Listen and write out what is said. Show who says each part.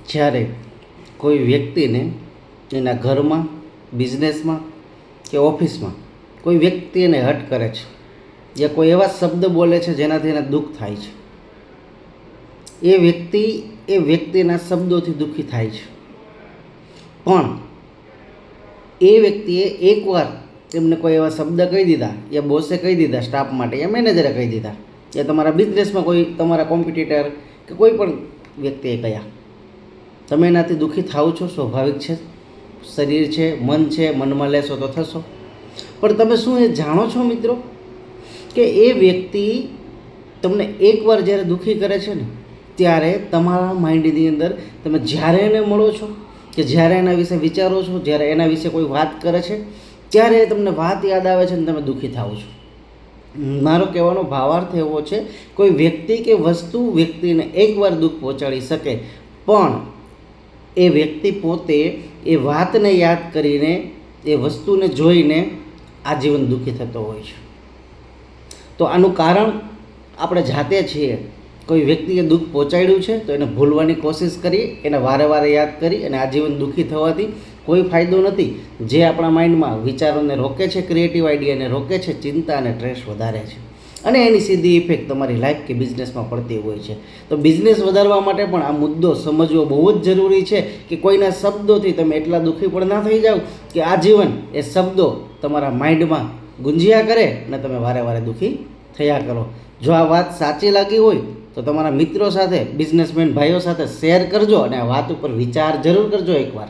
Speaker 1: જ્યારે કોઈ વ્યક્તિને એના ઘરમાં, બિઝનેસમાં કે ઓફિસમાં કોઈ વ્યક્તિ એને હર્ટ કરે છે, યા કોઈ એવા શબ્દ બોલે છે જેનાથી એને દુઃખ થાય છે, એ વ્યક્તિના શબ્દોથી દુઃખી થાય છે. પણ એ વ્યક્તિએ એકવાર એમને કોઈ એવા શબ્દ કહી દીધા, યા બોસે કહી દીધા, સ્ટાફ માટે યા મેનેજરે કહી દીધા, યા તમારા બિઝનેસમાં કોઈ તમારા કોમ્પિટિટર કે કોઈ પણ વ્યક્તિએ કહ્યા, તમે એનાથી દુઃખી થાવ છો, સ્વાભાવિક છે. શરીર છે, મન છે, મનમાં લેશો તો થશો. પણ તમે શું એ જાણો છો મિત્રો કે એ વ્યક્તિ તમને એકવાર જ્યારે દુઃખી કરે છે ને, ત્યારે તમારા માઇન્ડની અંદર તમે જ્યારે એને મળો છો કે જ્યારે એના વિશે વિચારો છો, જ્યારે એના વિશે કોઈ વાત કરે છે, ત્યારે તમને વાત યાદ આવે છે અને તમે દુઃખી થાવ છો. મારો કહેવાનો ભાવાર્થ એવો છે, કોઈ વ્યક્તિ કે વસ્તુ વ્યક્તિને એકવાર દુઃખ પહોંચાડી શકે, પણ એ વ્યક્તિ પોતે એ વાતને યાદ કરીને, એ વસ્તુને જોઈને આજીવન દુઃખી થતો હોય છે. તો આનું કારણ આપણે જાતે છીએ. કોઈ વ્યક્તિએ દુઃખ પહોંચાડ્યું છે તો એને ભૂલવાની કોશિશ કરી, એને વારે વારે યાદ કરી અને આજીવન દુઃખી થવાથી કોઈ ફાયદો નથી. જે આપણા માઇન્ડમાં વિચારોને રોકે છે, ક્રિએટિવ આઈડિયાને રોકે છે, ચિંતા અને સ્ટ્રેસ વધારે છે, અને એની સીધી ઇફેક્ટ તમારી લાઈફ કે બિઝનેસમાં પડતી હોય છે. તો બિઝનેસ વધારવા માટે પણ આ મુદ્દો સમજવો બહુ જ જરૂરી છે કે કોઈના શબ્દોથી તમે એટલા દુઃખી પણ ના થઈ જાઓ કે આજીવન એ શબ્દો તમારા માઇન્ડમાં ગુંજ્યા કરે અને તમે વારે વારે દુઃખી થયા કરો. જો આ વાત સાચી લાગી હોય તો તમારા મિત્રો સાથે, બિઝનેસમેન ભાઈઓ સાથે શેર કરજો અને આ વાત ઉપર વિચાર જરૂર કરજો એકવાર.